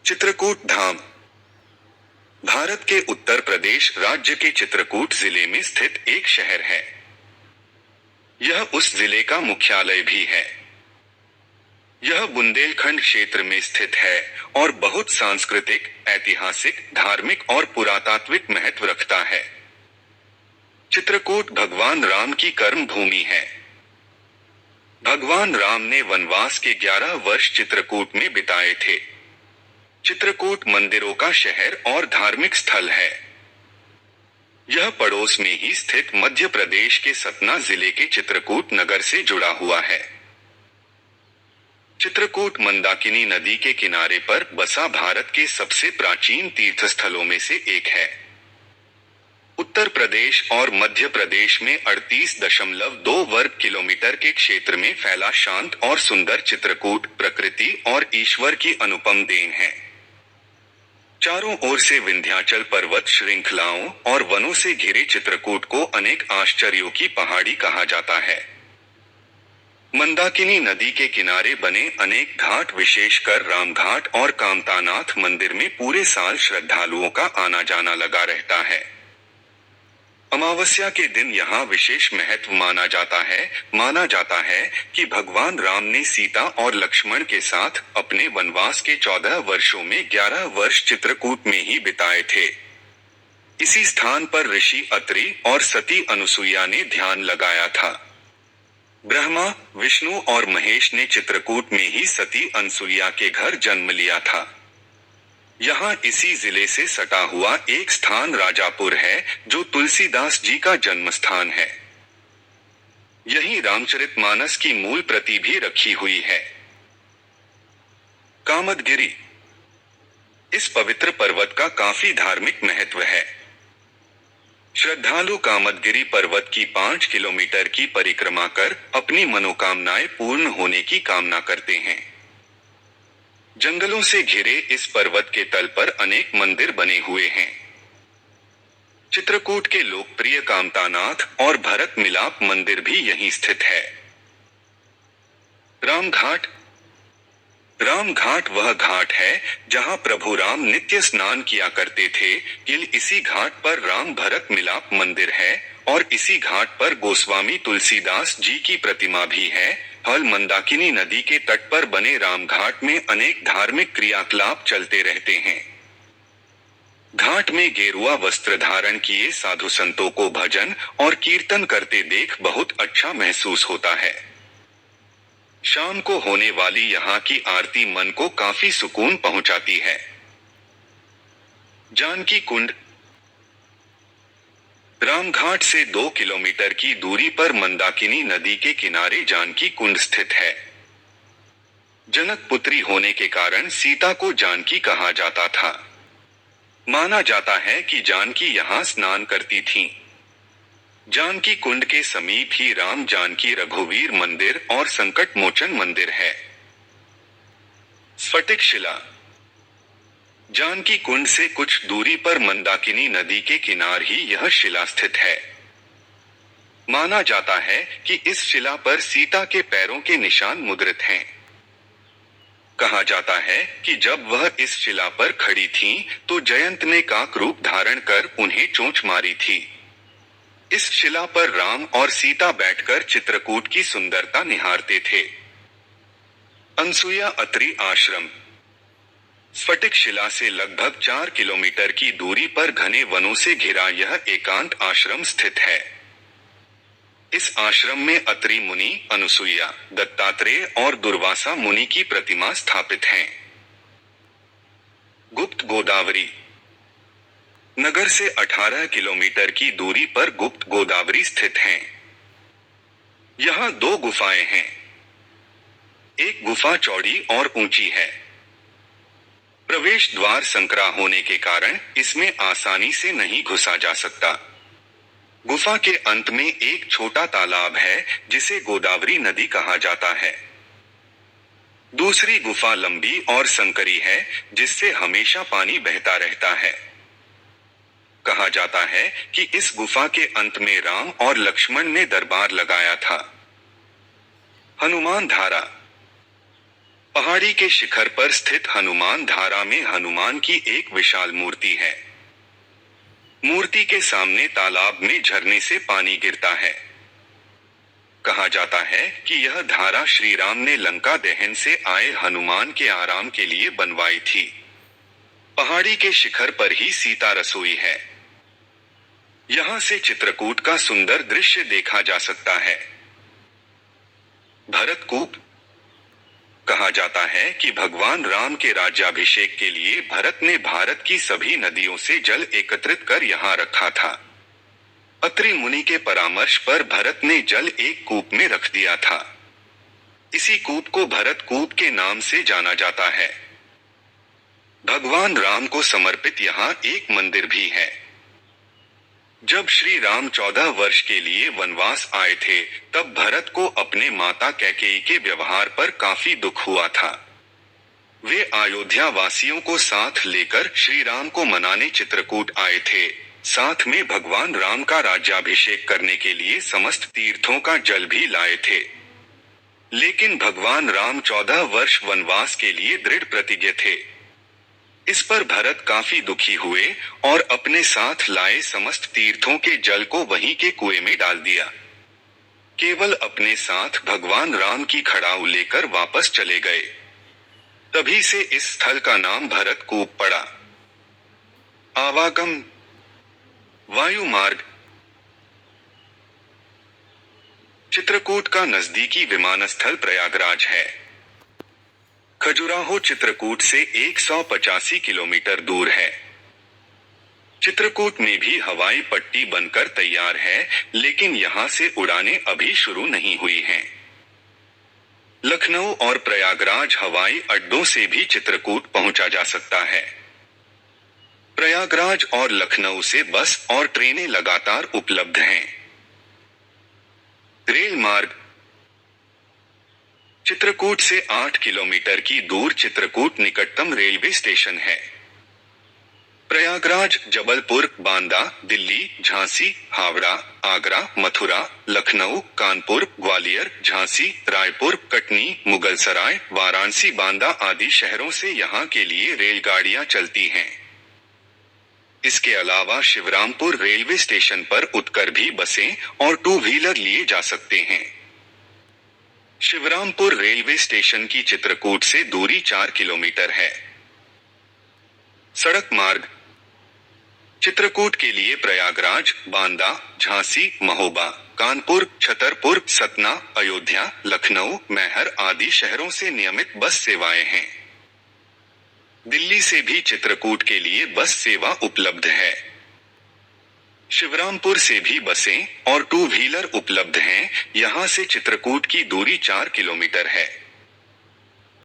चित्रकूट धाम भारत के उत्तर प्रदेश राज्य के चित्रकूट जिले में स्थित एक शहर है। यह उस जिले का मुख्यालय भी है। यह बुंदेलखंड क्षेत्र में स्थित है और बहुत सांस्कृतिक, ऐतिहासिक, धार्मिक और पुरातात्विक महत्व रखता है। चित्रकूट भगवान राम की कर्म भूमि है। भगवान राम ने वनवास के 11 वर्ष चित्रकूट में बिताए थे। चित्रकूट मंदिरों का शहर और धार्मिक स्थल है। यह पड़ोस में ही स्थित मध्य प्रदेश के सतना जिले के चित्रकूट नगर से जुड़ा हुआ है। चित्रकूट मंदाकिनी नदी के किनारे पर बसा भारत के सबसे प्राचीन तीर्थस्थलों में से एक है। उत्तर प्रदेश और मध्य प्रदेश में 38.2 वर्ग किलोमीटर के क्षेत्र में फैला शांत और सुंदर चित्रकूट प्रकृति और ईश्वर की अनुपम देन है। चारों ओर से विंध्याचल पर्वत श्रृंखलाओं और वनों से घिरे चित्रकूट को अनेक आश्चर्यों की पहाड़ी कहा जाता है। मंदाकिनी नदी के किनारे बने अनेक घाट, विशेषकर रामघाट और कामतानाथ मंदिर में पूरे साल श्रद्धालुओं का आना जाना लगा रहता है। अमावस्या के दिन यहाँ विशेष महत्व माना जाता है कि भगवान राम ने सीता और लक्ष्मण के साथ अपने वनवास के 14 वर्षों में 11 वर्ष चित्रकूट में ही बिताए थे। इसी स्थान पर ऋषि अत्रि और सती अनुसुईया ने ध्यान लगाया था। ब्रह्मा, विष्णु और महेश ने चित्रकूट में ही सती अनुसुईया के घर जन्म लिया था। यहाँ इसी जिले से सटा हुआ एक स्थान राजापुर है, जो तुलसीदास जी का जन्म स्थान है। यहीं रामचरितमानस की मूल प्रति भी रखी हुई है। कामदगिरी। इस पवित्र पर्वत का काफी धार्मिक महत्व है। श्रद्धालु कामदगिरी पर्वत की 5 किलोमीटर की परिक्रमा कर अपनी मनोकामनाएं पूर्ण होने की कामना करते हैं। जंगलों से घिरे इस पर्वत के तल पर अनेक मंदिर बने हुए हैं। चित्रकूट के लोकप्रिय कामतानाथ और भरत मिलाप मंदिर भी यहीं स्थित है। रामघाट। रामघाट वह घाट है जहां प्रभु राम नित्य स्नान किया करते थे। इसी घाट पर राम भरत मिलाप मंदिर है और इसी घाट पर गोस्वामी तुलसीदास जी की प्रतिमा भी है। मंदाकिनी नदी के तट पर बने रामघाट में अनेक धार्मिक क्रियाकलाप चलते रहते हैं। घाट में गेरुआ वस्त्र धारण किए साधु संतों को भजन और कीर्तन करते देख बहुत अच्छा महसूस होता है। शाम को होने वाली यहाँ की आरती मन को काफी सुकून पहुंचाती है। जानकी कुंड। रामघाट से 2 किलोमीटर की दूरी पर मंदाकिनी नदी के किनारे जानकी कुंड स्थित है। जनक पुत्री होने के कारण सीता को जानकी कहा जाता था। माना जाता है कि जानकी यहाँ स्नान करती थीं। जानकी कुंड के समीप ही राम जानकी रघुवीर मंदिर और संकट मोचन मंदिर है। स्फटिक शिला। जानकी कुंड से कुछ दूरी पर मंदाकिनी नदी के किनारे ही यह शिला स्थित है। माना जाता है कि इस शिला पर सीता के पैरों के निशान मुद्रित हैं। कहा जाता है कि जब वह इस शिला पर खड़ी थीं, तो जयंत ने काक रूप धारण कर उन्हें चोंच मारी थी। इस शिला पर राम और सीता बैठकर चित्रकूट की सुंदरता निहारते थे। अनुसुईया अत्रि आश्रम। स्फटिक शिला से लगभग 4 किलोमीटर की दूरी पर घने वनों से घिरा यह एकांत आश्रम स्थित है। इस आश्रम में अत्रि मुनि, अनुसुईया, दत्तात्रेय और दुर्वासा मुनि की प्रतिमा स्थापित हैं। गुप्त गोदावरी। नगर से 18 किलोमीटर की दूरी पर गुप्त गोदावरी स्थित है। यहाँ 2 गुफाएं हैं। एक गुफा चौड़ी और ऊंची है। प्रवेश द्वार संकरा होने के कारण इसमें आसानी से नहीं घुसा जा सकता। गुफा के अंत में एक छोटा तालाब है जिसे गोदावरी नदी कहा जाता है। दूसरी गुफा लंबी और संकरी है जिससे हमेशा पानी बहता रहता है। कहा जाता है कि इस गुफा के अंत में राम और लक्ष्मण ने दरबार लगाया था। हनुमान धारा। पहाड़ी के शिखर पर स्थित हनुमान धारा में हनुमान की एक विशाल मूर्ति है। मूर्ति के सामने तालाब में झरने से पानी गिरता है। कहा जाता है कि यह धारा श्री राम ने लंका दहन से आए हनुमान के आराम के लिए बनवाई थी। पहाड़ी के शिखर पर ही सीता रसोई है। यहाँ से चित्रकूट का सुंदर दृश्य देखा जा सकता है। भरतकूप। कहा जाता है कि भगवान राम के राज्याभिषेक के लिए भरत ने भारत की सभी नदियों से जल एकत्रित कर यहाँ रखा था। अत्रि मुनि के परामर्श पर भरत ने जल एक कूप में रख दिया था। इसी कूप को भरत कूप के नाम से जाना जाता है। भगवान राम को समर्पित यहाँ एक मंदिर भी है। जब श्री राम 14 वर्ष के लिए वनवास आए थे, तब भरत को अपने माता कैकेयी के व्यवहार पर काफी दुख हुआ था। वे अयोध्या वासियों को साथ लेकर श्री राम को मनाने चित्रकूट आए थे। साथ में भगवान राम का राज्याभिषेक करने के लिए समस्त तीर्थों का जल भी लाए थे। लेकिन भगवान राम 14 वर्ष वनवास के लिए दृढ़ प्रतिज्ञ थे। इस पर भरत काफी दुखी हुए और अपने साथ लाए समस्त तीर्थों के जल को वहीं के कुएं में डाल दिया। केवल अपने साथ भगवान राम की खड़ाऊ लेकर वापस चले गए। तभी से इस स्थल का नाम भरत कूप पड़ा। आवागम। वायु मार्ग। चित्रकूट का नजदीकी विमानस्थल प्रयागराज है। खजुराहो चित्रकूट से 185 किलोमीटर दूर है। चित्रकूट में भी हवाई पट्टी बनकर तैयार है, लेकिन यहाँ से उड़ानें अभी शुरू नहीं हुई हैं। लखनऊ और प्रयागराज हवाई अड्डों से भी चित्रकूट पहुंचा जा सकता है। प्रयागराज और लखनऊ से बस और ट्रेनें लगातार उपलब्ध हैं। रेल मार्ग। चित्रकूट से 8 किलोमीटर की दूर चित्रकूट निकटतम रेलवे स्टेशन है। प्रयागराज, जबलपुर, बांदा, दिल्ली, झांसी, हावड़ा, आगरा, मथुरा, लखनऊ, कानपुर, ग्वालियर, झांसी, रायपुर, कटनी, मुगलसराय, वाराणसी, बांदा आदि शहरों से यहाँ के लिए रेलगाड़ियां चलती हैं। इसके अलावा शिवरामपुर रेलवे स्टेशन पर उतकर भी बसें और 2 व्हीलर लिए जा सकते हैं। शिवरामपुर रेलवे स्टेशन की चित्रकूट से दूरी 4 किलोमीटर है। सड़क मार्ग। चित्रकूट के लिए प्रयागराज, बांदा, झांसी, महोबा, कानपुर, छतरपुर, सतना, अयोध्या, लखनऊ, मैहर आदि शहरों से नियमित बस सेवाएं हैं। दिल्ली से भी चित्रकूट के लिए बस सेवा उपलब्ध है। शिवरामपुर से भी बसें और 2 व्हीलर उपलब्ध हैं। यहाँ से चित्रकूट की दूरी 4 किलोमीटर है।